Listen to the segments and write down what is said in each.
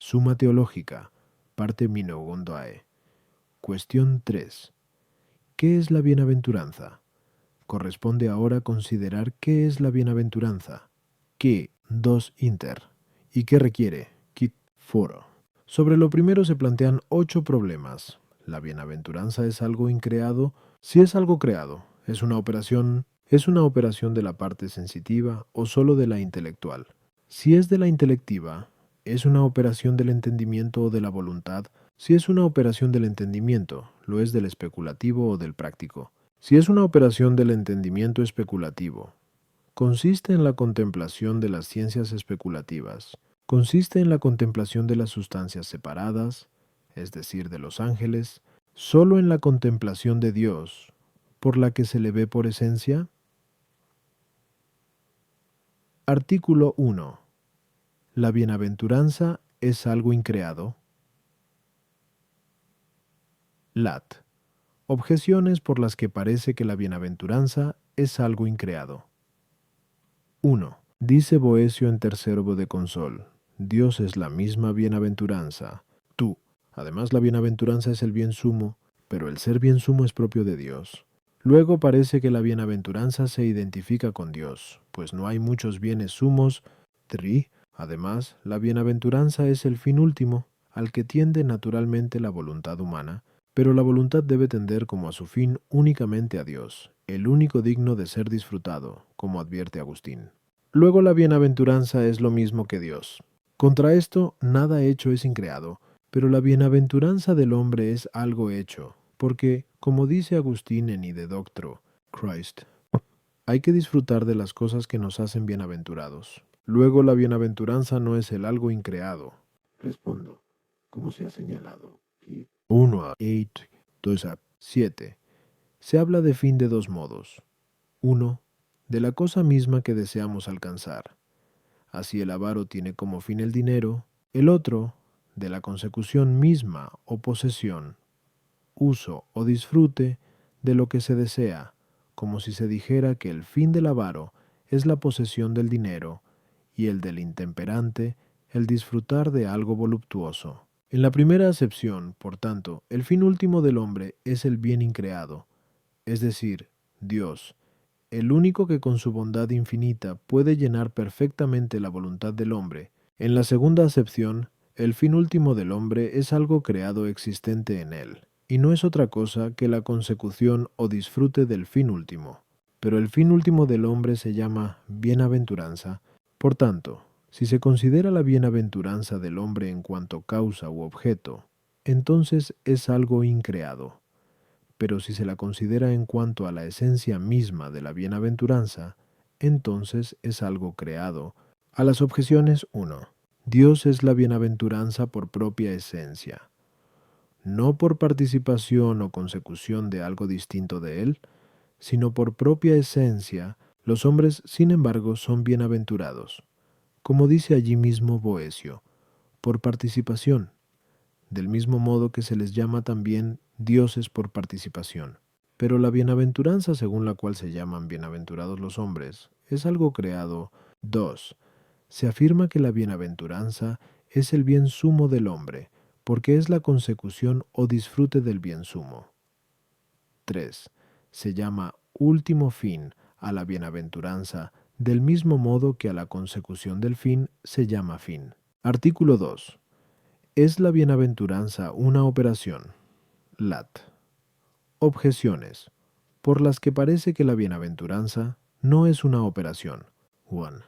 Suma teológica, parte Minogondoae. Cuestión 3. ¿Qué es la bienaventuranza? Corresponde ahora considerar qué es la bienaventuranza. ¿Qué? Dos inter. ¿Y qué requiere? Quid foro. Sobre lo primero se plantean 8 problemas. ¿La bienaventuranza es algo increado? Si es algo creado, ¿es una operación de la parte sensitiva o solo de la intelectual? Si es de la intelectiva, ¿es una operación del entendimiento o de la voluntad? Si es una operación del entendimiento, ¿lo es del especulativo o del práctico? Si es una operación del entendimiento especulativo, consiste en la contemplación de las ciencias especulativas, consiste en la contemplación de las sustancias separadas, es decir, de los ángeles, solo en la contemplación de Dios, por la que se le ve por esencia. Artículo 1. ¿La bienaventuranza es algo increado? Lat. Objeciones por las que parece que la bienaventuranza es algo increado. 1. Dice Boecio en Tercero de Consol, Dios es la misma bienaventuranza. Tú. Además la bienaventuranza es el bien sumo, pero el ser bien sumo es propio de Dios. Luego parece que la bienaventuranza se identifica con Dios, pues no hay muchos bienes sumos. 3. Además, la bienaventuranza es el fin último, al que tiende naturalmente la voluntad humana, pero la voluntad debe tender como a su fin únicamente a Dios, el único digno de ser disfrutado, como advierte Agustín. Luego la bienaventuranza es lo mismo que Dios. Contra esto, nada hecho es increado, pero la bienaventuranza del hombre es algo hecho, porque, como dice Agustín en Ide Doctro, Christ, hay que disfrutar de las cosas que nos hacen bienaventurados. Luego la bienaventuranza no es el algo increado. Respondo, como se ha señalado. 1 a 8, 2 a 7. Se habla de fin de dos modos. 1. De la cosa misma que deseamos alcanzar. Así el avaro tiene como fin el dinero. El otro, de la consecución misma o posesión, uso o disfrute de lo que se desea, como si se dijera que el fin del avaro es la posesión del dinero y el del intemperante el disfrutar de algo voluptuoso. En la primera acepción, por tanto, el fin último del hombre es el bien increado, es decir, Dios, el único que con su bondad infinita puede llenar perfectamente la voluntad del hombre. En la segunda acepción, el fin último del hombre es algo creado existente en él, y no es otra cosa que la consecución o disfrute del fin último. Pero el fin último del hombre se llama bienaventuranza. Por tanto, si se considera la bienaventuranza del hombre en cuanto causa u objeto, entonces es algo increado. Pero si se la considera en cuanto a la esencia misma de la bienaventuranza, entonces es algo creado. A las objeciones 1. Dios es la bienaventuranza por propia esencia, no por participación o consecución de algo distinto de él, sino por propia esencia. Los hombres, sin embargo, son bienaventurados, como dice allí mismo Boecio, por participación, del mismo modo que se les llama también dioses por participación. Pero la bienaventuranza según la cual se llaman bienaventurados los hombres es algo creado. 2. Se afirma que la bienaventuranza es el bien sumo del hombre, porque es la consecución o disfrute del bien sumo. 3. Se llama último fin a la bienaventuranza, del mismo modo que a la consecución del fin se llama fin. Artículo 2. ¿Es la bienaventuranza una operación? Lat. Objeciones, por las que parece que la bienaventuranza no es una operación. 1.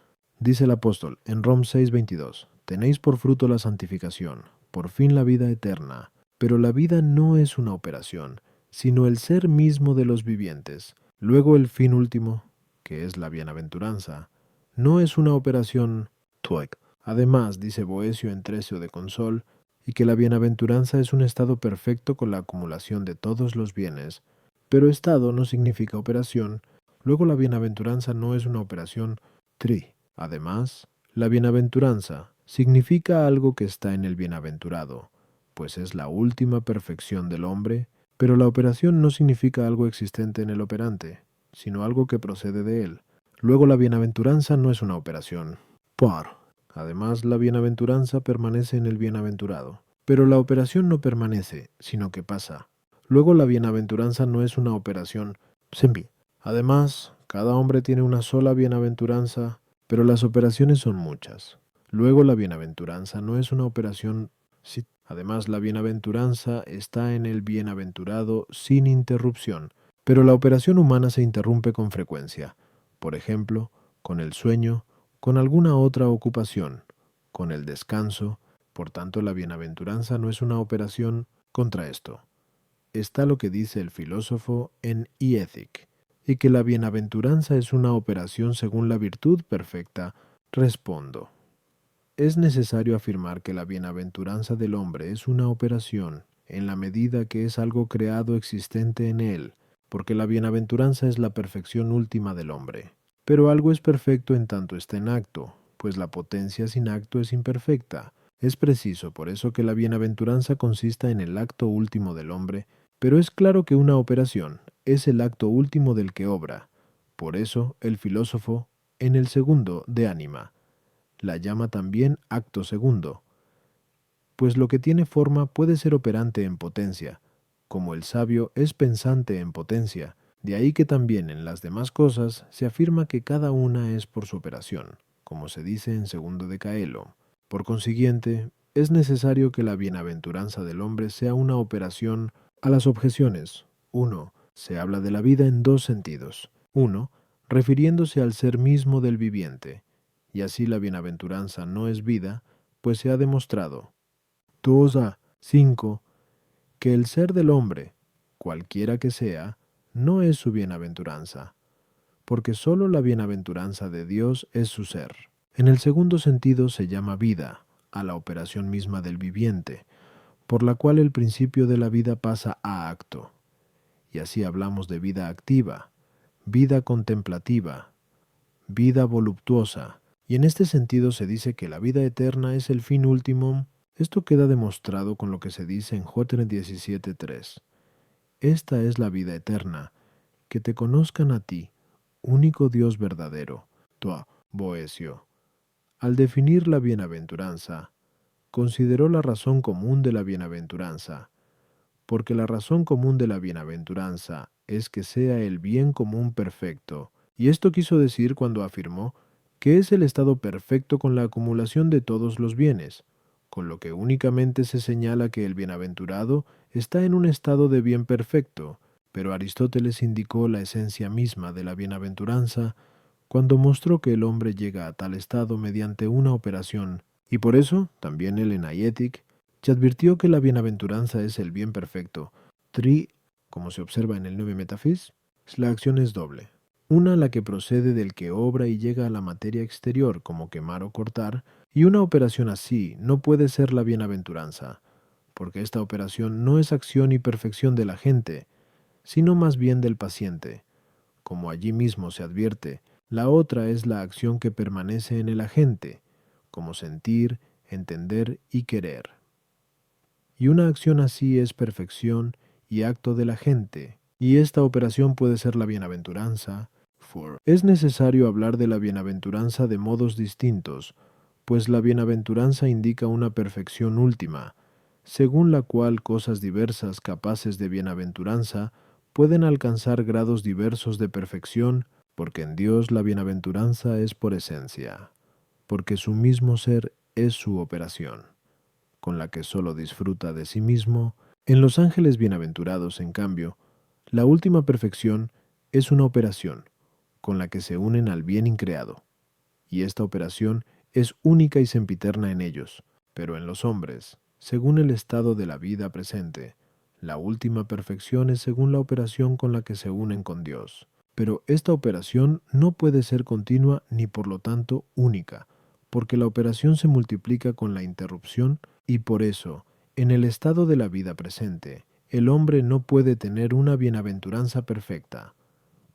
Dice el apóstol en Rom 6:22, tenéis por fruto la santificación, por fin la vida eterna, pero la vida no es una operación, sino el ser mismo de los vivientes. Luego el fin último, que es la bienaventuranza, no es una operación. Tuec. Además, dice Boecio en Trecio de Consol, y que la bienaventuranza es un estado perfecto con la acumulación de todos los bienes, pero estado no significa operación, luego la bienaventuranza no es una operación. Tri. Además, la bienaventuranza significa algo que está en el bienaventurado, pues es la última perfección del hombre, pero la operación no significa algo existente en el operante, sino algo que procede de él. Luego la bienaventuranza no es una operación. Por. Además, la bienaventuranza permanece en el bienaventurado. Pero la operación no permanece, sino que pasa. Luego la bienaventuranza no es una operación sempi. Además, cada hombre tiene una sola bienaventuranza, pero las operaciones son muchas. Luego la bienaventuranza no es una operación sit. Además, la bienaventuranza está en el bienaventurado sin interrupción, pero la operación humana se interrumpe con frecuencia. Por ejemplo, con el sueño, con alguna otra ocupación, con el descanso. Por tanto, la bienaventuranza no es una operación contra esto. Está lo que dice el filósofo en Ethic, y que la bienaventuranza es una operación según la virtud perfecta. Respondo. Es necesario afirmar que la bienaventuranza del hombre es una operación, en la medida que es algo creado existente en él, porque la bienaventuranza es la perfección última del hombre. Pero algo es perfecto en tanto está en acto, pues la potencia sin acto es imperfecta. Es preciso por eso que la bienaventuranza consista en el acto último del hombre, pero es claro que una operación es el acto último del que obra. Por eso el filósofo, en el segundo de ánima, la llama también acto segundo, pues lo que tiene forma puede ser operante en potencia, como el sabio es pensante en potencia. De ahí que también en las demás cosas se afirma que cada una es por su operación, como se dice en segundo de Caelo. Por consiguiente, es necesario que la bienaventuranza del hombre sea una operación a las objeciones. 1. Se habla de la vida en dos sentidos. 1. Refiriéndose al ser mismo del viviente, y así la bienaventuranza no es vida, pues se ha demostrado. 2a. 5. Que el ser del hombre, cualquiera que sea, no es su bienaventuranza, porque sólo la bienaventuranza de Dios es su ser. En el segundo sentido se llama vida a la operación misma del viviente, por la cual el principio de la vida pasa a acto. Y así hablamos de vida activa, vida contemplativa, vida voluptuosa, y en este sentido se dice que la vida eterna es el fin último. Esto queda demostrado con lo que se dice en Job 17:3. Esta es la vida eterna, que te conozcan a ti, único Dios verdadero, Toa Boesio. Al definir la bienaventuranza, consideró la razón común de la bienaventuranza, porque la razón común de la bienaventuranza es que sea el bien común perfecto, y esto quiso decir cuando afirmó que es el estado perfecto con la acumulación de todos los bienes, con lo que únicamente se señala que el bienaventurado está en un estado de bien perfecto, pero Aristóteles indicó la esencia misma de la bienaventuranza cuando mostró que el hombre llega a tal estado mediante una operación, y por eso, también él en Aietic, se advirtió que la bienaventuranza es el bien perfecto. Como se observa en el 9 Metafis, la acción es doble. Una la que procede del que obra y llega a la materia exterior, como quemar o cortar, y una operación así no puede ser la bienaventuranza, porque esta operación no es acción y perfección de la gente, sino más bien del paciente. Como allí mismo se advierte, la otra es la acción que permanece en el agente, como sentir, entender y querer. Y una acción así es perfección y acto de la gente, y esta operación puede ser la bienaventuranza. Es necesario hablar de la bienaventuranza de modos distintos, pues la bienaventuranza indica una perfección última, según la cual cosas diversas capaces de bienaventuranza pueden alcanzar grados diversos de perfección, porque en Dios la bienaventuranza es por esencia, porque su mismo ser es su operación, con la que sólo disfruta de sí mismo. En los ángeles bienaventurados, en cambio, la última perfección es una operación, con la que se unen al bien increado, y esta operación es única y sempiterna en ellos, pero en los hombres, según el estado de la vida presente, la última perfección es según la operación con la que se unen con Dios. Pero esta operación no puede ser continua ni por lo tanto única, porque la operación se multiplica con la interrupción y por eso, en el estado de la vida presente, el hombre no puede tener una bienaventuranza perfecta.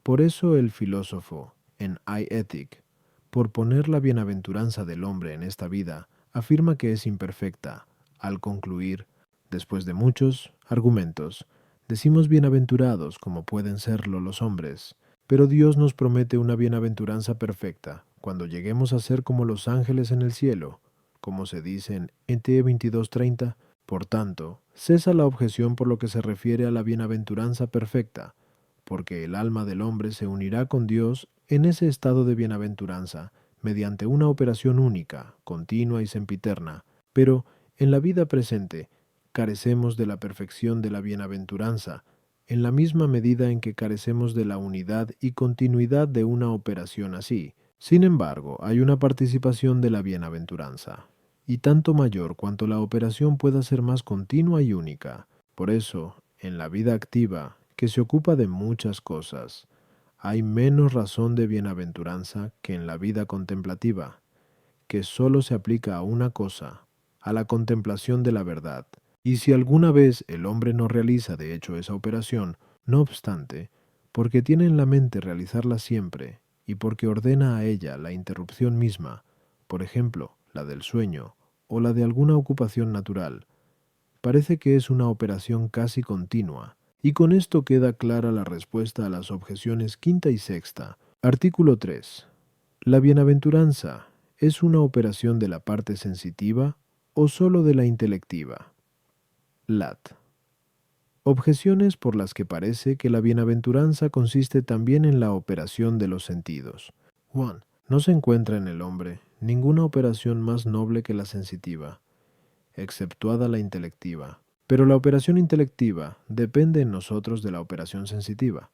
Por eso el filósofo, en Ethic, por poner la bienaventuranza del hombre en esta vida, afirma que es imperfecta, al concluir, después de muchos argumentos, decimos bienaventurados como pueden serlo los hombres, pero Dios nos promete una bienaventuranza perfecta, cuando lleguemos a ser como los ángeles en el cielo, como se dice en Ente 22:30, por tanto, cesa la objeción por lo que se refiere a la bienaventuranza perfecta, porque el alma del hombre se unirá con Dios en ese estado de bienaventuranza, mediante una operación única, continua y sempiterna, pero en la vida presente carecemos de la perfección de la bienaventuranza, en la misma medida en que carecemos de la unidad y continuidad de una operación así. Sin embargo, hay una participación de la bienaventuranza, y tanto mayor cuanto la operación pueda ser más continua y única. Por eso, en la vida activa, que se ocupa de muchas cosas, hay menos razón de bienaventuranza que en la vida contemplativa, que sólo se aplica a una cosa, a la contemplación de la verdad. Y si alguna vez el hombre no realiza de hecho esa operación, no obstante, porque tiene en la mente realizarla siempre, y porque ordena a ella la interrupción misma, por ejemplo, la del sueño, o la de alguna ocupación natural, parece que es una operación casi continua, y con esto queda clara la respuesta a las objeciones quinta y sexta. Artículo 3. ¿La bienaventuranza es una operación de la parte sensitiva o sólo de la intelectiva? Lat. Objeciones por las que parece que la bienaventuranza consiste también en la operación de los sentidos. 1. No se encuentra en el hombre ninguna operación más noble que la sensitiva, exceptuada la intelectiva. Pero la operación intelectiva depende en nosotros de la operación sensitiva,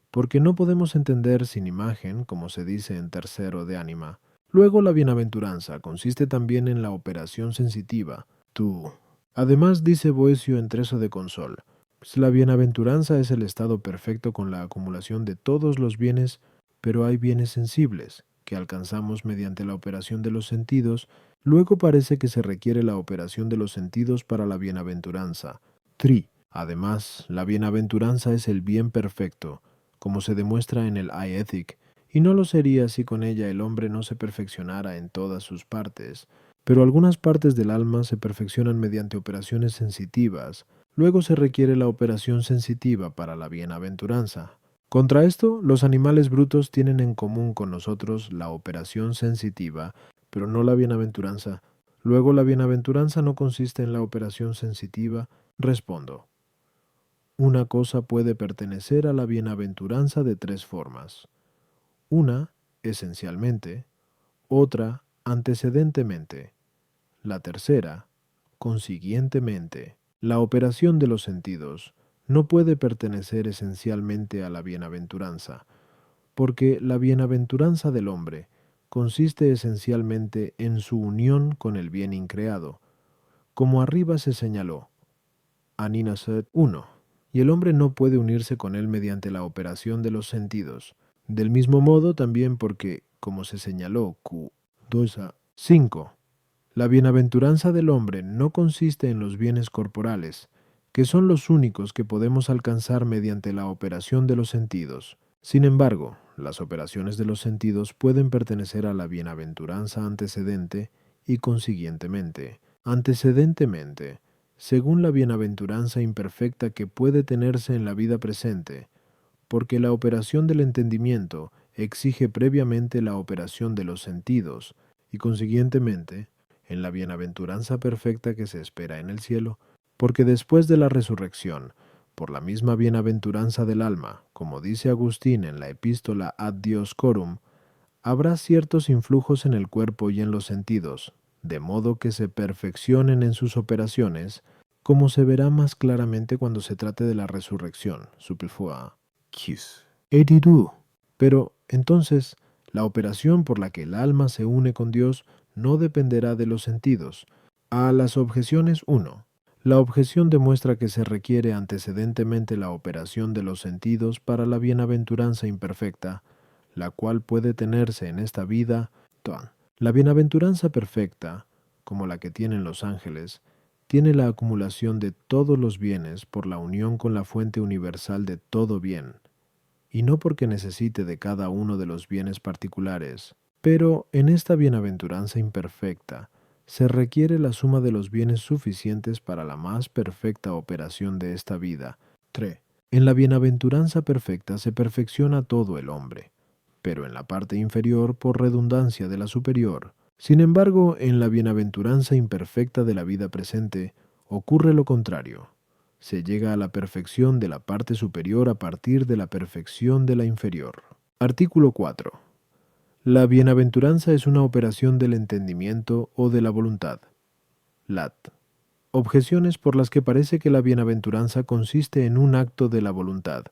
porque no podemos entender sin imagen, como se dice en tercero de ánima. Luego la bienaventuranza consiste también en la operación sensitiva, tú. Además dice Boecio en Treso de Consol, pues la bienaventuranza es el estado perfecto con la acumulación de todos los bienes, pero hay bienes sensibles, que alcanzamos mediante la operación de los sentidos. Luego parece que se requiere la operación de los sentidos para la bienaventuranza. Tri. Además, la bienaventuranza es el bien perfecto, como se demuestra en el I-Ethic, y no lo sería si con ella el hombre no se perfeccionara en todas sus partes. Pero algunas partes del alma se perfeccionan mediante operaciones sensitivas. Luego se requiere la operación sensitiva para la bienaventuranza. Contra esto, los animales brutos tienen en común con nosotros la operación sensitiva, pero no la bienaventuranza. Luego la bienaventuranza no consiste en la operación sensitiva. Respondo. Una cosa puede pertenecer a la bienaventuranza de tres formas. Una, esencialmente; otra, antecedentemente; la tercera, consiguientemente. La operación de los sentidos no puede pertenecer esencialmente a la bienaventuranza, porque la bienaventuranza del hombre consiste esencialmente en su unión con el bien increado, como arriba se señaló. Aninaset 1. Y el hombre no puede unirse con él mediante la operación de los sentidos. Del mismo modo también porque, como se señaló, Q2a 5. La bienaventuranza del hombre no consiste en los bienes corporales, que son los únicos que podemos alcanzar mediante la operación de los sentidos. Sin embargo, las operaciones de los sentidos pueden pertenecer a la bienaventuranza antecedente y consiguientemente. Antecedentemente, según la bienaventuranza imperfecta que puede tenerse en la vida presente, porque la operación del entendimiento exige previamente la operación de los sentidos, y consiguientemente, en la bienaventuranza perfecta que se espera en el cielo, porque después de la resurrección, por la misma bienaventuranza del alma, como dice Agustín en la epístola Ad Dioscorum, habrá ciertos influjos en el cuerpo y en los sentidos, de modo que se perfeccionen en sus operaciones, como se verá más claramente cuando se trate de la resurrección. Superflua. Kiss. Edidu. Pero, entonces, la operación por la que el alma se une con Dios no dependerá de los sentidos. A las objeciones 1. La objeción demuestra que se requiere antecedentemente la operación de los sentidos para la bienaventuranza imperfecta, la cual puede tenerse en esta vida. La bienaventuranza perfecta, como la que tienen los ángeles, tiene la acumulación de todos los bienes por la unión con la fuente universal de todo bien, y no porque necesite de cada uno de los bienes particulares. Pero en esta bienaventuranza imperfecta se requiere la suma de los bienes suficientes para la más perfecta operación de esta vida. 3. En la bienaventuranza perfecta se perfecciona todo el hombre, pero en la parte inferior por redundancia de la superior. Sin embargo, en la bienaventuranza imperfecta de la vida presente, ocurre lo contrario. Se llega a la perfección de la parte superior a partir de la perfección de la inferior. Artículo 4. La bienaventuranza es una operación del entendimiento o de la voluntad. Lat. Objeciones por las que parece que la bienaventuranza consiste en un acto de la voluntad.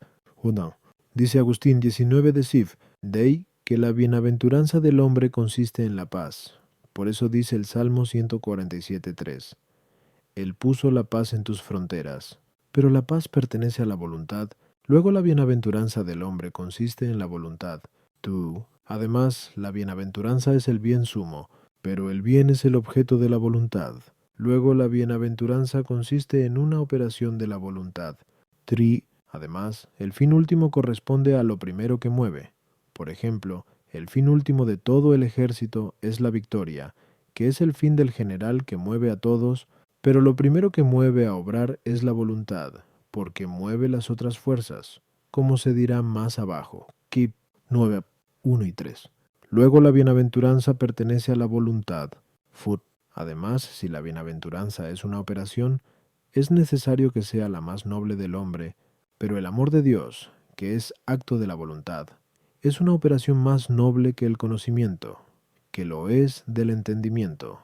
1. Dice Agustín 19 de Sif, Dei, que la bienaventuranza del hombre consiste en la paz. Por eso dice el Salmo 147.3. Él puso la paz en tus fronteras. Pero la paz pertenece a la voluntad. Luego la bienaventuranza del hombre consiste en la voluntad. Tú. Además, la bienaventuranza es el bien sumo, pero el bien es el objeto de la voluntad. Luego la bienaventuranza consiste en una operación de la voluntad. Tri. Además, el fin último corresponde a lo primero que mueve. Por ejemplo, el fin último de todo el ejército es la victoria, que es el fin del general que mueve a todos, pero lo primero que mueve a obrar es la voluntad, porque mueve las otras fuerzas, como se dirá más abajo. Kip 9, 1 y 3. Luego la bienaventuranza pertenece a la voluntad. Fut. Además, si la bienaventuranza es una operación, es necesario que sea la más noble del hombre, pero el amor de Dios, que es acto de la voluntad, es una operación más noble que el conocimiento, que lo es del entendimiento,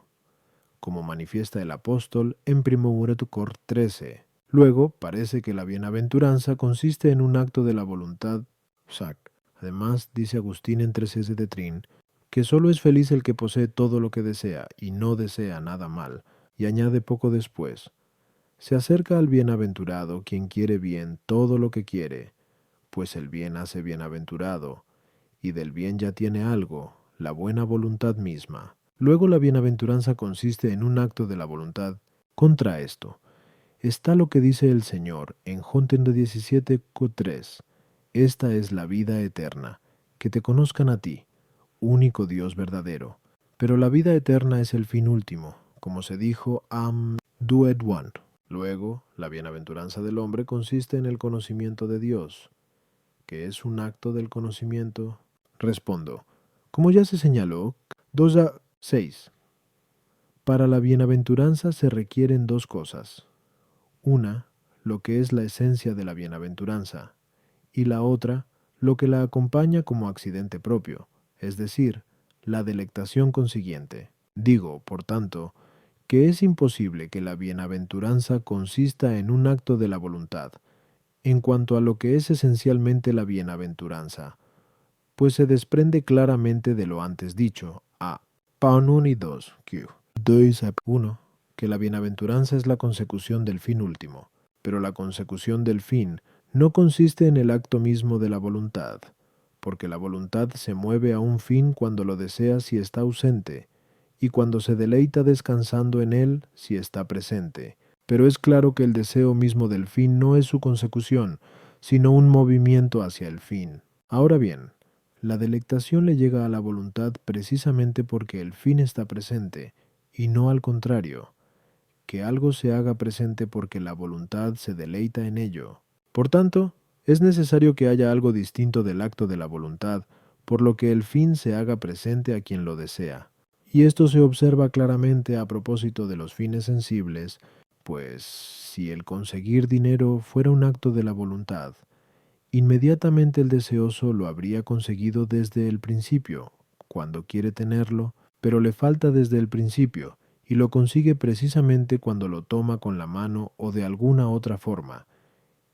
como manifiesta el apóstol en 1 Cor 13. Luego, parece que la bienaventuranza consiste en un acto de la voluntad, sac. Además, dice Agustín en 13 de Trin, que solo es feliz el que posee todo lo que desea y no desea nada mal, y añade poco después, se acerca al bienaventurado quien quiere bien todo lo que quiere, pues el bien hace bienaventurado, y del bien ya tiene algo, la buena voluntad misma. Luego la bienaventuranza consiste en un acto de la voluntad. Contra esto está lo que dice el Señor en Juan 17:3. Esta es la vida eterna, que te conozcan a ti, único Dios verdadero. Pero la vida eterna es el fin último, como se dijo Am Duet One. Luego, la bienaventuranza del hombre consiste en el conocimiento de Dios, que es un acto del conocimiento. Respondo, como ya se señaló, 2 a 6. Para la bienaventuranza se requieren dos cosas. Una, lo que es la esencia de la bienaventuranza, y la otra, lo que la acompaña como accidente propio, es decir, la delectación consiguiente. Digo, por tanto, que es imposible que la bienaventuranza consista en un acto de la voluntad, en cuanto a lo que es esencialmente la bienaventuranza, pues se desprende claramente de lo antes dicho, a. Pan 1 y 2, Q. 1. Que la bienaventuranza es la consecución del fin último, pero la consecución del fin no consiste en el acto mismo de la voluntad, porque la voluntad se mueve a un fin cuando lo desea si está ausente, y cuando se deleita descansando en él si está presente. Pero es claro que el deseo mismo del fin no es su consecución, sino un movimiento hacia el fin. Ahora bien, la delectación le llega a la voluntad precisamente porque el fin está presente, y no al contrario, que algo se haga presente porque la voluntad se deleita en ello. Por tanto, es necesario que haya algo distinto del acto de la voluntad, por lo que el fin se haga presente a quien lo desea. Y esto se observa claramente a propósito de los fines sensibles, pues si el conseguir dinero fuera un acto de la voluntad, inmediatamente el deseoso lo habría conseguido desde el principio, cuando quiere tenerlo, pero le falta desde el principio, y lo consigue precisamente cuando lo toma con la mano o de alguna otra forma,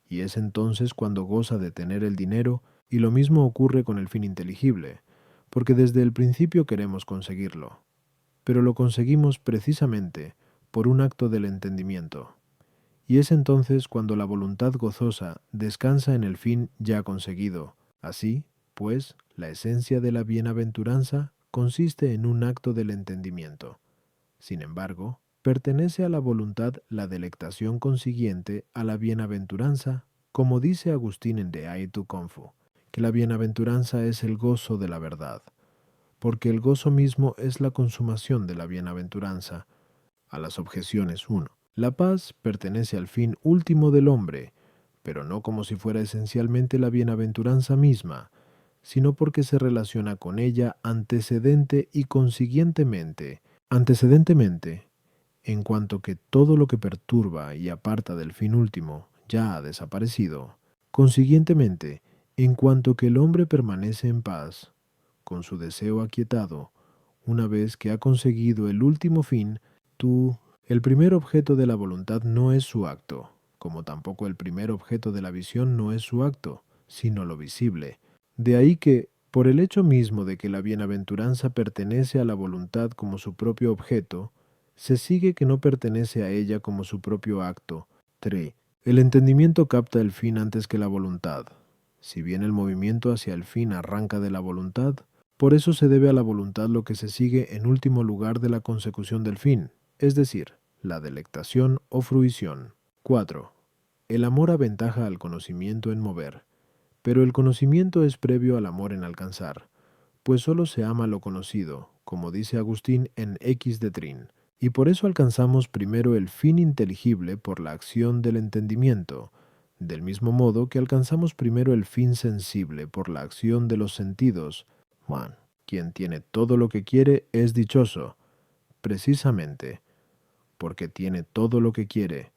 y es entonces cuando goza de tener el dinero, y lo mismo ocurre con el fin inteligible, porque desde el principio queremos conseguirlo, pero lo conseguimos precisamente por un acto del entendimiento. Y es entonces cuando la voluntad gozosa descansa en el fin ya conseguido. Así, pues, la esencia de la bienaventuranza consiste en un acto del entendimiento. Sin embargo, pertenece a la voluntad la delectación consiguiente a la bienaventuranza, como dice Agustín en De Aitu Confu, que la bienaventuranza es el gozo de la verdad, porque el gozo mismo es la consumación de la bienaventuranza. A las objeciones 1. La paz pertenece al fin último del hombre, pero no como si fuera esencialmente la bienaventuranza misma, sino porque se relaciona con ella antecedente y consiguientemente. Antecedentemente, en cuanto que todo lo que perturba y aparta del fin último ya ha desaparecido. Consiguientemente, en cuanto que el hombre permanece en paz, con su deseo aquietado, una vez que ha conseguido el último fin, el primer objeto de la voluntad no es su acto, como tampoco el primer objeto de la visión no es su acto, sino lo visible. De ahí que, por el hecho mismo de que la bienaventuranza pertenece a la voluntad como su propio objeto, se sigue que no pertenece a ella como su propio acto. 3. El entendimiento capta el fin antes que la voluntad. Si bien el movimiento hacia el fin arranca de la voluntad, por eso se debe a la voluntad lo que se sigue en último lugar de la consecución del fin, es decir, la delectación o fruición. 4. El amor aventaja al conocimiento en mover, pero el conocimiento es previo al amor en alcanzar, pues sólo se ama lo conocido, como dice Agustín en X de Trin, y por eso alcanzamos primero el fin inteligible por la acción del entendimiento, del mismo modo que alcanzamos primero el fin sensible por la acción de los sentidos. Juan, quien tiene todo lo que quiere es dichoso, precisamente porque tiene todo lo que quiere,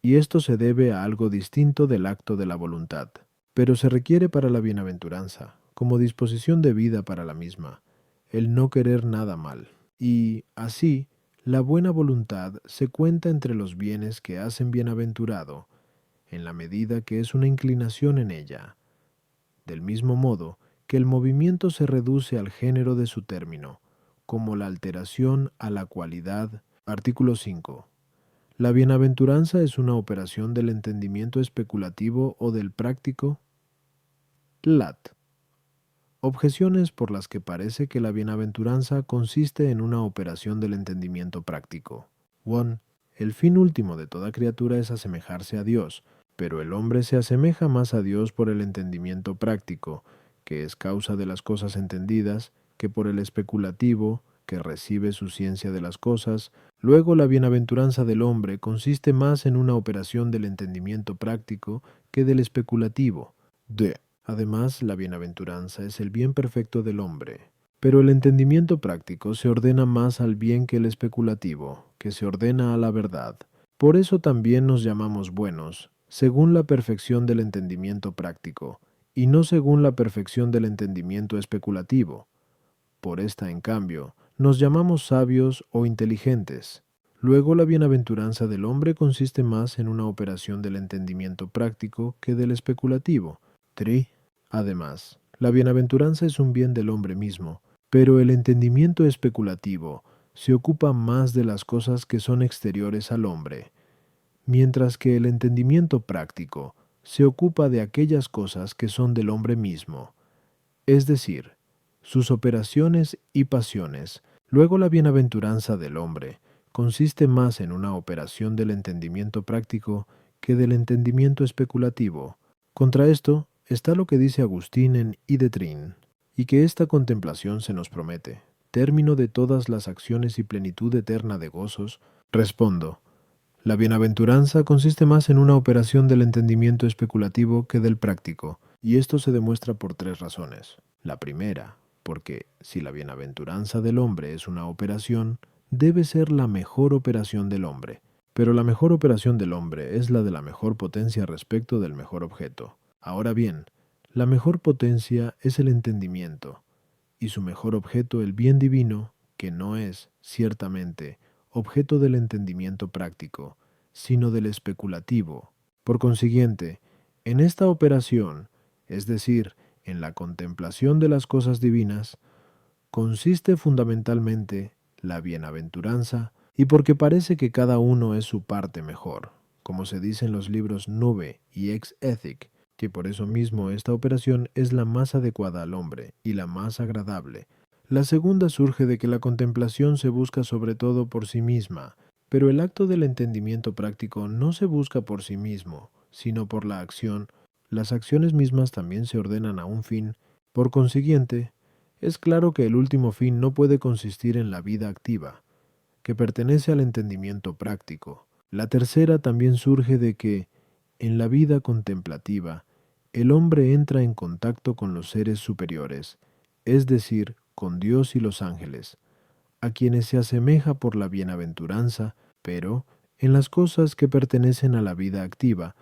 y esto se debe a algo distinto del acto de la voluntad, pero se requiere para la bienaventuranza, como disposición de vida para la misma, el no querer nada mal, y así la buena voluntad se cuenta entre los bienes que hacen bienaventurado, en la medida que es una inclinación en ella, del mismo modo que el movimiento se reduce al género de su término, como la alteración a la cualidad. Artículo 5. La bienaventuranza es una operación del entendimiento especulativo o del práctico. Lat. Objeciones por las que parece que la bienaventuranza consiste en una operación del entendimiento práctico. 1. El fin último de toda criatura es asemejarse a Dios, pero el hombre se asemeja más a Dios por el entendimiento práctico, que es causa de las cosas entendidas, que por el especulativo, que recibe su ciencia de las cosas. Luego la bienaventuranza del hombre consiste más en una operación del entendimiento práctico que del especulativo. D. Además, la bienaventuranza es el bien perfecto del hombre. Pero el entendimiento práctico se ordena más al bien que el especulativo, que se ordena a la verdad. Por eso también nos llamamos buenos, según la perfección del entendimiento práctico, y no según la perfección del entendimiento especulativo. Por esta, en cambio, nos llamamos sabios o inteligentes. Luego la bienaventuranza del hombre consiste más en una operación del entendimiento práctico que del especulativo. 3. Además, la bienaventuranza es un bien del hombre mismo, pero el entendimiento especulativo se ocupa más de las cosas que son exteriores al hombre, mientras que el entendimiento práctico se ocupa de aquellas cosas que son del hombre mismo, es decir, sus operaciones y pasiones. Luego la bienaventuranza del hombre consiste más en una operación del entendimiento práctico que del entendimiento especulativo. Contra esto está lo que dice Agustín en I de Trin, y que esta contemplación se nos promete, término de todas las acciones y plenitud eterna de gozos. Respondo, la bienaventuranza consiste más en una operación del entendimiento especulativo que del práctico, y esto se demuestra por 3 razones. La primera, porque si la bienaventuranza del hombre es una operación, debe ser la mejor operación del hombre. Pero la mejor operación del hombre es la de la mejor potencia respecto del mejor objeto. Ahora bien, la mejor potencia es el entendimiento, y su mejor objeto el bien divino, que no es, ciertamente, objeto del entendimiento práctico, sino del especulativo. Por consiguiente, en esta operación, es decir, en la contemplación de las cosas divinas, consiste fundamentalmente la bienaventuranza, y porque parece que cada uno es su parte mejor, como se dice en los libros Nube y Ex Ethic, que por eso mismo esta operación es la más adecuada al hombre y la más agradable. La segunda surge de que la contemplación se busca sobre todo por sí misma, pero el acto del entendimiento práctico no se busca por sí mismo, sino por la acción. Las acciones mismas también se ordenan a un fin. Por consiguiente, es claro que el último fin no puede consistir en la vida activa, que pertenece al entendimiento práctico. La tercera también surge de que, en la vida contemplativa, el hombre entra en contacto con los seres superiores, es decir, con Dios y los ángeles, a quienes se asemeja por la bienaventuranza, pero, en las cosas que pertenecen a la vida activa,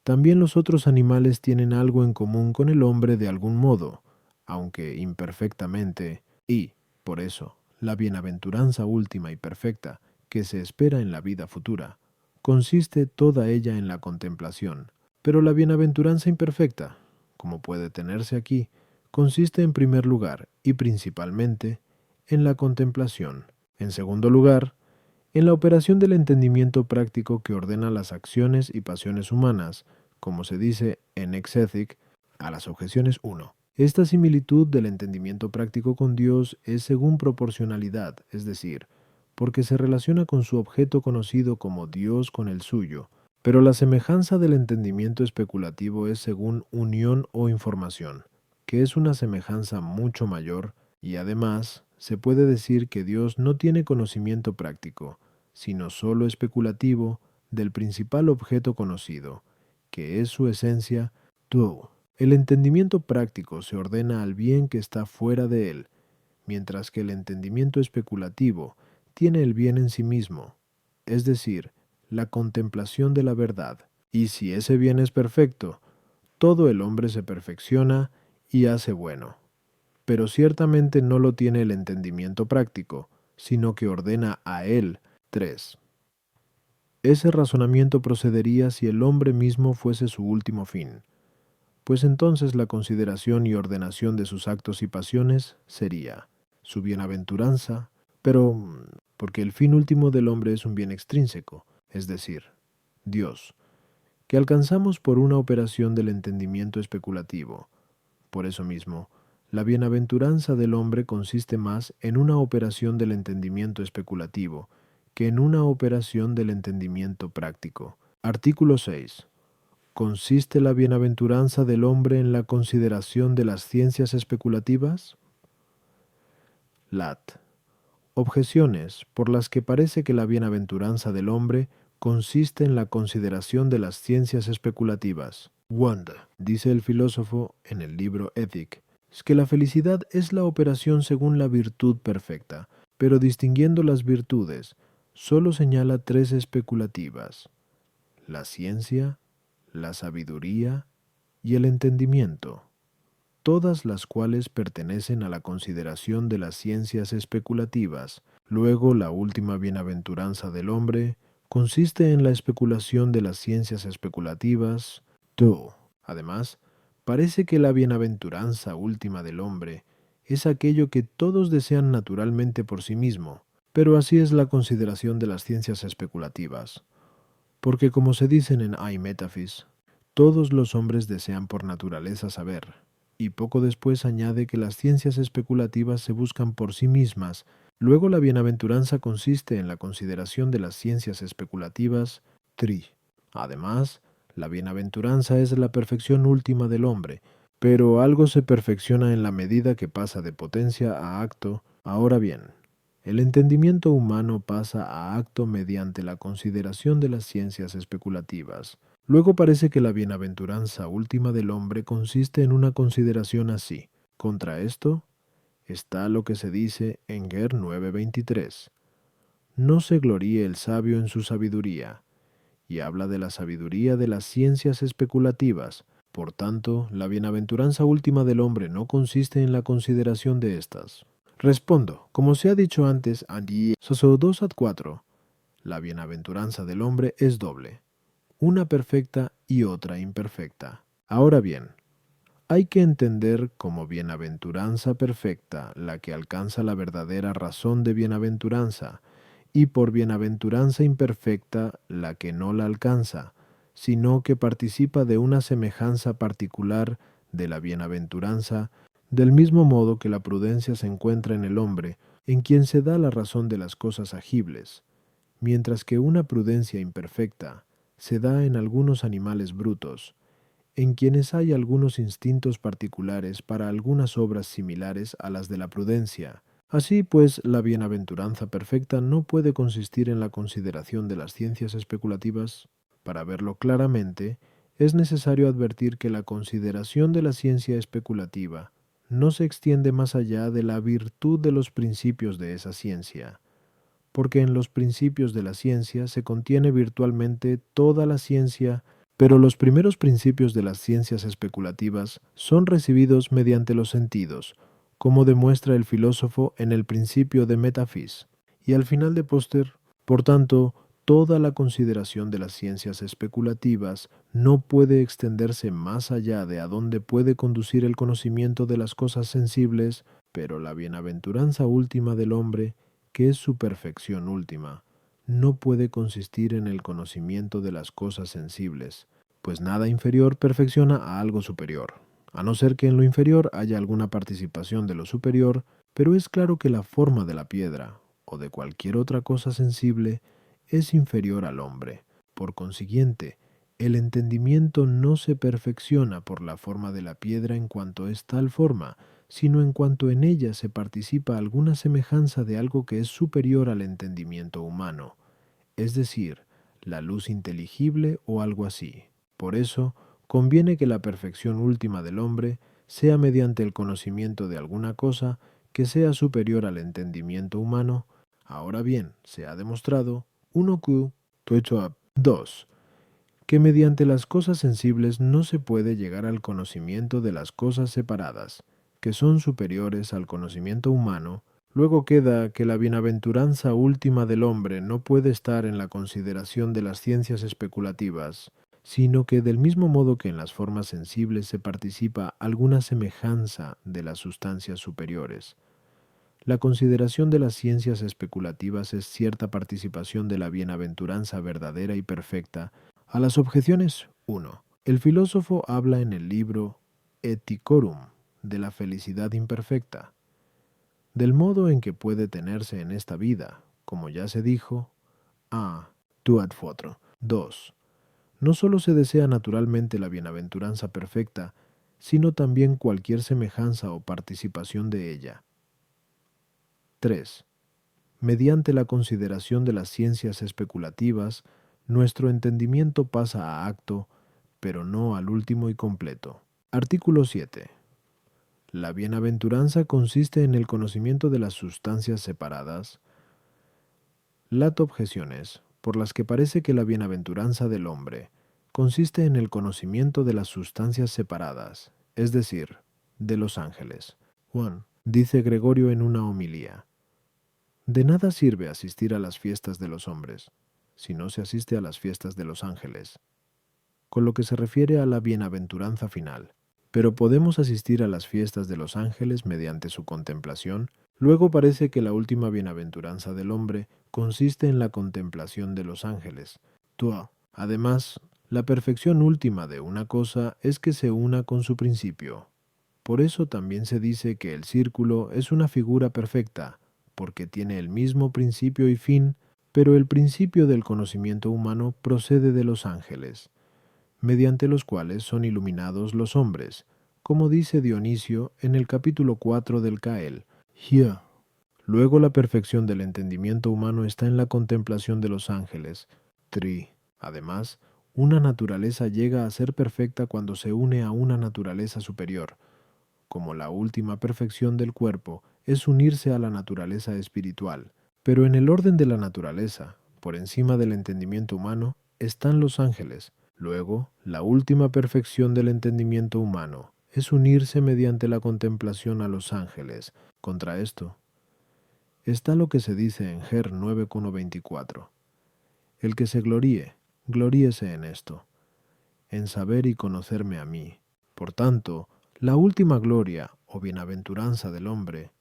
también los otros animales tienen algo en común con el hombre de algún modo, aunque imperfectamente, y, por eso, la bienaventuranza última y perfecta, que se espera en la vida futura, consiste toda ella en la contemplación. Pero la bienaventuranza imperfecta, como puede tenerse aquí, consiste en primer lugar y principalmente en la contemplación. En segundo lugar, en la operación del entendimiento práctico que ordena las acciones y pasiones humanas, como se dice en Ex Ethic, a las objeciones 1. Esta similitud del entendimiento práctico con Dios es según proporcionalidad, es decir, porque se relaciona con su objeto conocido como Dios con el suyo, pero la semejanza del entendimiento especulativo es según unión o información, que es una semejanza mucho mayor, y además se puede decir que Dios no tiene conocimiento práctico, sino sólo especulativo del principal objeto conocido, que es su esencia, tú. El entendimiento práctico se ordena al bien que está fuera de él, mientras que el entendimiento especulativo tiene el bien en sí mismo, es decir, la contemplación de la verdad. Y si ese bien es perfecto, todo el hombre se perfecciona y hace bueno. Pero ciertamente no lo tiene el entendimiento práctico, sino que ordena a él. 3. Ese razonamiento procedería si el hombre mismo fuese su último fin, pues entonces la consideración y ordenación de sus actos y pasiones sería su bienaventuranza, pero porque el fin último del hombre es un bien extrínseco, es decir, Dios, que alcanzamos por una operación del entendimiento especulativo. Por eso mismo, la bienaventuranza del hombre consiste más en una operación del entendimiento especulativo que en una operación del entendimiento práctico. Artículo 6. ¿Consiste la bienaventuranza del hombre en la consideración de las ciencias especulativas? Lat. Objeciones por las que parece que la bienaventuranza del hombre consiste en la consideración de las ciencias especulativas. Wanda, dice el filósofo en el libro Ethic, es que la felicidad es la operación según la virtud perfecta, pero distinguiendo las virtudes, solo señala 3 especulativas: la ciencia, la sabiduría y el entendimiento, todas las cuales pertenecen a la consideración de las ciencias especulativas. Luego, la última bienaventuranza del hombre consiste en la especulación de las ciencias especulativas. Tú. Además, parece que la bienaventuranza última del hombre es aquello que todos desean naturalmente por sí mismo, pero así es la consideración de las ciencias especulativas, porque como se dicen en iMetaphys, todos los hombres desean por naturaleza saber, y poco después añade que las ciencias especulativas se buscan por sí mismas. Luego la bienaventuranza consiste en la consideración de las ciencias especulativas. Tri. Además, la bienaventuranza es la perfección última del hombre, pero algo se perfecciona en la medida que pasa de potencia a acto. Ahora bien, el entendimiento humano pasa a acto mediante la consideración de las ciencias especulativas. Luego parece que la bienaventuranza última del hombre consiste en una consideración así. Contra esto está lo que se dice en Ger 9:23. No se gloríe el sabio en su sabiduría, y habla de la sabiduría de las ciencias especulativas. Por tanto, la bienaventuranza última del hombre no consiste en la consideración de estas. Respondo, como se ha dicho antes, andi soso 2 ad 4, la bienaventuranza del hombre es doble, una perfecta y otra imperfecta. Ahora bien, hay que entender como bienaventuranza perfecta la que alcanza la verdadera razón de bienaventuranza, y por bienaventuranza imperfecta la que no la alcanza, sino que participa de una semejanza particular de la bienaventuranza, del mismo modo que la prudencia se encuentra en el hombre, en quien se da la razón de las cosas agibles, mientras que una prudencia imperfecta se da en algunos animales brutos, en quienes hay algunos instintos particulares para algunas obras similares a las de la prudencia. Así pues, la bienaventuranza perfecta no puede consistir en la consideración de las ciencias especulativas. Para verlo claramente, es necesario advertir que la consideración de la ciencia especulativa no se extiende más allá de la virtud de los principios de esa ciencia, porque en los principios de la ciencia se contiene virtualmente toda la ciencia, pero los primeros principios de las ciencias especulativas son recibidos mediante los sentidos, como demuestra el filósofo en el principio de Metafis. Y al final de Póster, por tanto, toda la consideración de las ciencias especulativas no puede extenderse más allá de a dónde puede conducir el conocimiento de las cosas sensibles, pero la bienaventuranza última del hombre, que es su perfección última, no puede consistir en el conocimiento de las cosas sensibles, pues nada inferior perfecciona a algo superior, a no ser que en lo inferior haya alguna participación de lo superior, pero es claro que la forma de la piedra, o de cualquier otra cosa sensible, es inferior al hombre. Por consiguiente, el entendimiento no se perfecciona por la forma de la piedra en cuanto es tal forma, sino en cuanto en ella se participa alguna semejanza de algo que es superior al entendimiento humano, es decir, la luz inteligible o algo así. Por eso, conviene que la perfección última del hombre sea mediante el conocimiento de alguna cosa que sea superior al entendimiento humano. Ahora bien, se ha demostrado 1Q, 2, que mediante las cosas sensibles no se puede llegar al conocimiento de las cosas separadas, que son superiores al conocimiento humano. Luego queda que la bienaventuranza última del hombre no puede estar en la consideración de las ciencias especulativas, sino que del mismo modo que en las formas sensibles se participa alguna semejanza de las sustancias superiores, la consideración de las ciencias especulativas es cierta participación de la bienaventuranza verdadera y perfecta. A las objeciones 1. El filósofo habla en el libro Ethicorum de la felicidad imperfecta, del modo en que puede tenerse en esta vida, como ya se dijo, a tu ad fotro. 2. No sólo se desea naturalmente la bienaventuranza perfecta, sino también cualquier semejanza o participación de ella. 3. Mediante la consideración de las ciencias especulativas, nuestro entendimiento pasa a acto, pero no al último y completo. Artículo 7. La bienaventuranza consiste en el conocimiento de las sustancias separadas. Lato objeciones, por las que parece que la bienaventuranza del hombre consiste en el conocimiento de las sustancias separadas, es decir, de los ángeles. 1. Dice Gregorio en una homilía: de nada sirve asistir a las fiestas de los hombres, si no se asiste a las fiestas de los ángeles, con lo que se refiere a la bienaventuranza final. Pero podemos asistir a las fiestas de los ángeles mediante su contemplación. Luego parece que la última bienaventuranza del hombre consiste en la contemplación de los ángeles. Además, la perfección última de una cosa es que se una con su principio. Por eso también se dice que el círculo es una figura perfecta, porque tiene el mismo principio y fin, pero el principio del conocimiento humano procede de los ángeles, mediante los cuales son iluminados los hombres, como dice Dionisio en el capítulo 4 del Cael. Luego la perfección del entendimiento humano está en la contemplación de los ángeles. Además, una naturaleza llega a ser perfecta cuando se une a una naturaleza superior, como la última perfección del cuerpo es unirse a la naturaleza espiritual. Pero en el orden de la naturaleza, por encima del entendimiento humano, están los ángeles. Luego, la última perfección del entendimiento humano es unirse mediante la contemplación a los ángeles. Contra esto está lo que se dice en Ger 9:24. El que se gloríe, gloríese en esto, en saber y conocerme a mí. Por tanto, la última gloria o bienaventuranza del hombre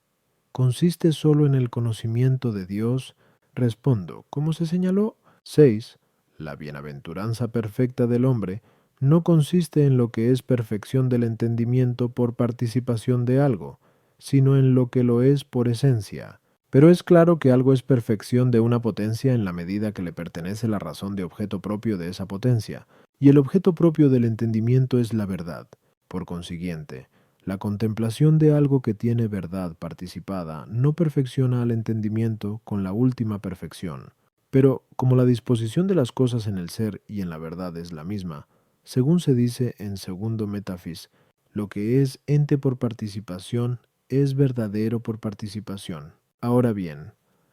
consiste sólo en el conocimiento de Dios. Respondo, como se señaló. 6. La bienaventuranza perfecta del hombre no consiste en lo que es perfección del entendimiento por participación de algo, sino en lo que lo es por esencia. Pero es claro que algo es perfección de una potencia en la medida que le pertenece la razón de objeto propio de esa potencia, y el objeto propio del entendimiento es la verdad. Por consiguiente, la contemplación de algo que tiene verdad participada no perfecciona al entendimiento con la última perfección. Pero, como la disposición de las cosas en el ser y en la verdad es la misma, Según se dice en segundo Metafis, lo que es ente por participación es verdadero por participación. Ahora bien,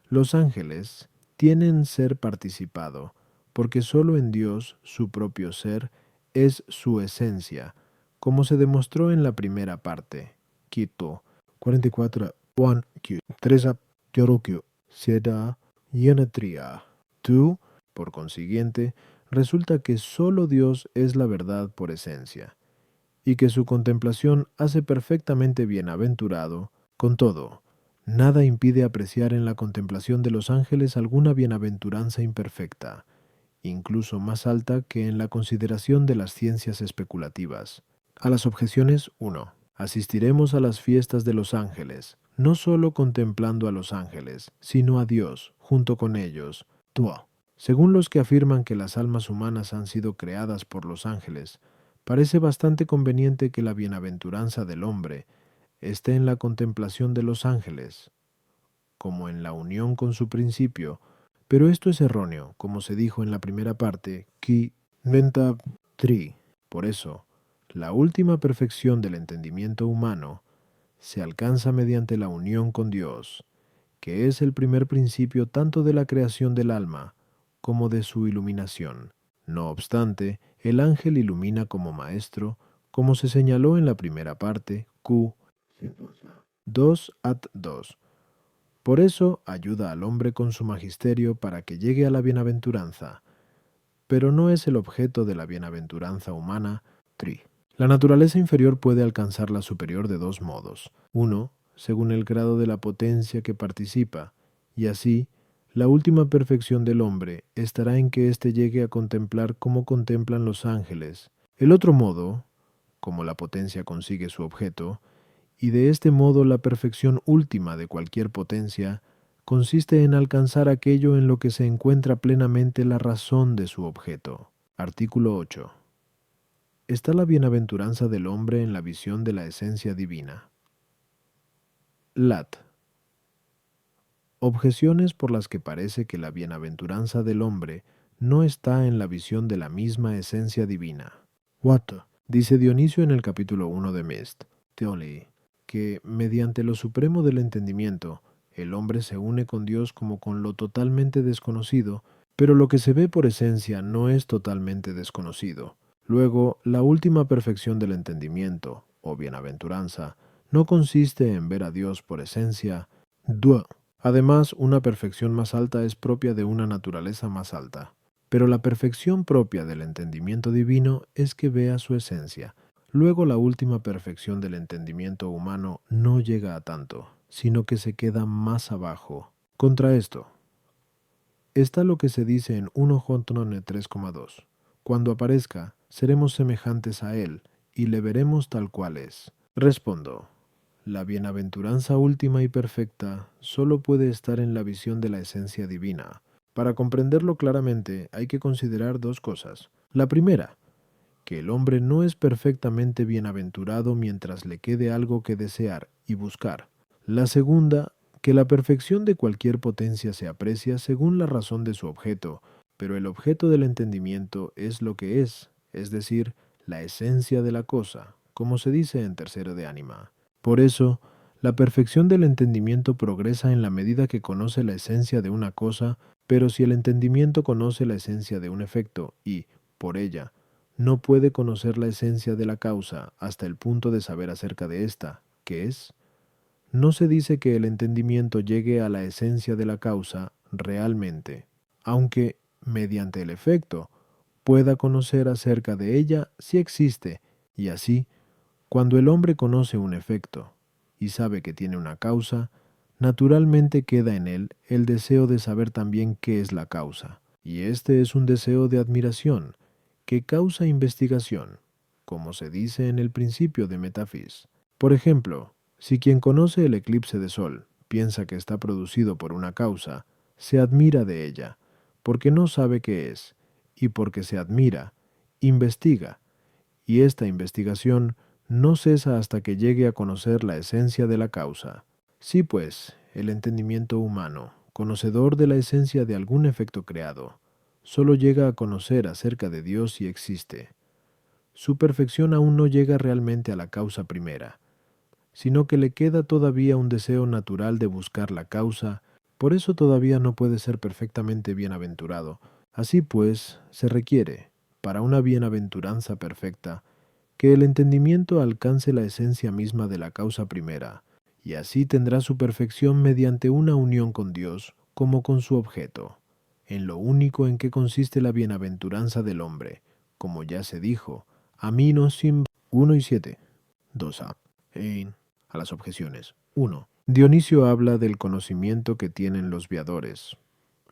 los ángeles tienen ser participado, porque sólo en Dios su propio ser es su esencia, como se demostró en la primera parte. Quito 44 1 Q 3 Yorokyu Seda Yenatria. Tú, por consiguiente, resulta que sólo Dios es la verdad por esencia, y que su contemplación hace perfectamente bienaventurado. Con todo, nada impide apreciar en la contemplación de los ángeles alguna bienaventuranza imperfecta, incluso más alta que en la consideración de las ciencias especulativas. A las objeciones 1. Asistiremos a las fiestas de los ángeles, no solo contemplando a los ángeles, sino a Dios, junto con ellos. 2. Según los que afirman que las almas humanas han sido creadas por los ángeles, parece bastante conveniente que la bienaventuranza del hombre esté en la contemplación de los ángeles, como en la unión con su principio, pero esto es erróneo, como se dijo en la primera parte, Ki Menta Tri. Por eso, la última perfección del entendimiento humano se alcanza mediante la unión con Dios, que es el primer principio tanto de la creación del alma como de su iluminación. No obstante, el ángel ilumina como maestro, como se señaló en la primera parte, Q 2 at 2. Por eso ayuda al hombre con su magisterio para que llegue a la bienaventuranza, pero no es el objeto de la bienaventuranza humana, Tri. La naturaleza inferior puede alcanzar la superior de dos modos. Uno, según el grado de la potencia que participa, y así, la última perfección del hombre estará en que éste llegue a contemplar como contemplan los ángeles. El otro modo, como la potencia consigue su objeto, y de este modo la perfección última de cualquier potencia consiste en alcanzar aquello en lo que se encuentra plenamente la razón de su objeto. Artículo 8. Está la bienaventuranza del hombre en la visión de la esencia divina. Lat. Objeciones por las que parece que la bienaventuranza del hombre no está en la visión de la misma esencia divina. What? Dice Dionisio en el capítulo 1 de Mist, Theoli, que mediante lo supremo del entendimiento, el hombre se une con Dios como con lo totalmente desconocido, pero lo que se ve por esencia no es totalmente desconocido. Luego, la última perfección del entendimiento, o bienaventuranza, no consiste en ver a Dios por esencia, dua. Además, una perfección más alta es propia de una naturaleza más alta. Pero la perfección propia del entendimiento divino es que vea su esencia. Luego la última perfección del entendimiento humano no llega a tanto, sino que se queda más abajo. Contra esto, está lo que se dice en 1 Jóntone 3,2. Cuando aparezca, seremos semejantes a él, y le veremos tal cual es. Respondo. La bienaventuranza última y perfecta solo puede estar en la visión de la esencia divina. Para comprenderlo claramente hay que considerar dos cosas. La primera, que el hombre no es perfectamente bienaventurado mientras le quede algo que desear y buscar. La segunda, que la perfección de cualquier potencia se aprecia según la razón de su objeto, pero el objeto del entendimiento es lo que es decir, la esencia de la cosa, como se dice en Tercero de Ánima. Por eso, la perfección del entendimiento progresa en la medida que conoce la esencia de una cosa, pero si el entendimiento conoce la esencia de un efecto y, por ella, no puede conocer la esencia de la causa hasta el punto de saber acerca de ésta, ¿qué es? No se dice que el entendimiento llegue a la esencia de la causa realmente, aunque, mediante el efecto, pueda conocer acerca de ella si existe, y así, cuando el hombre conoce un efecto y sabe que tiene una causa, naturalmente queda en él el deseo de saber también qué es la causa, y este es un deseo de admiración, que causa investigación, como se dice en el principio de Metafis. Por ejemplo, si quien conoce el eclipse de sol piensa que está producido por una causa, se admira de ella, porque no sabe qué es, y porque se admira, investiga, y esta investigación no cesa hasta que llegue a conocer la esencia de la causa. Sí, pues, el entendimiento humano, conocedor de la esencia de algún efecto creado, solo llega a conocer acerca de Dios si existe. su perfección aún no llega realmente a la causa primera, sino que le queda todavía un deseo natural de buscar la causa, por eso todavía no puede ser perfectamente bienaventurado. Así pues, se requiere, para una bienaventuranza perfecta, que el entendimiento alcance la esencia misma de la causa primera, y así tendrá su perfección mediante una unión con Dios como con su objeto, en lo único en que consiste la bienaventuranza del hombre, como ya se dijo, a mí no sin 1 y 7. 2a. A las objeciones. 1. Dionisio habla del conocimiento que tienen los viadores,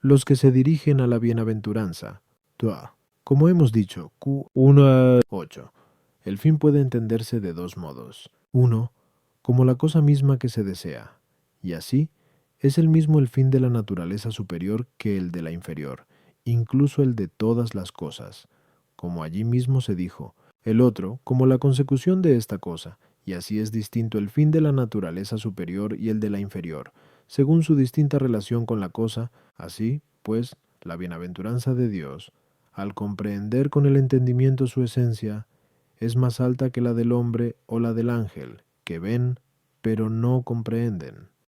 los que se dirigen a la bienaventuranza. 2a. Como hemos dicho, Q1 a 8. El fin puede entenderse de dos modos. Uno, como la cosa misma que se desea, y así es el mismo el fin de la naturaleza superior que el de la inferior, incluso el de todas las cosas, como allí mismo se dijo. El otro, como la consecución de esta cosa, y así es distinto el fin de la naturaleza superior y el de la inferior, según su distinta relación con la cosa. Así, pues, la bienaventuranza de Dios, al comprehender con el entendimiento su esencia, es más alta que la del hombre o la del ángel, que ven, pero no comprehenden.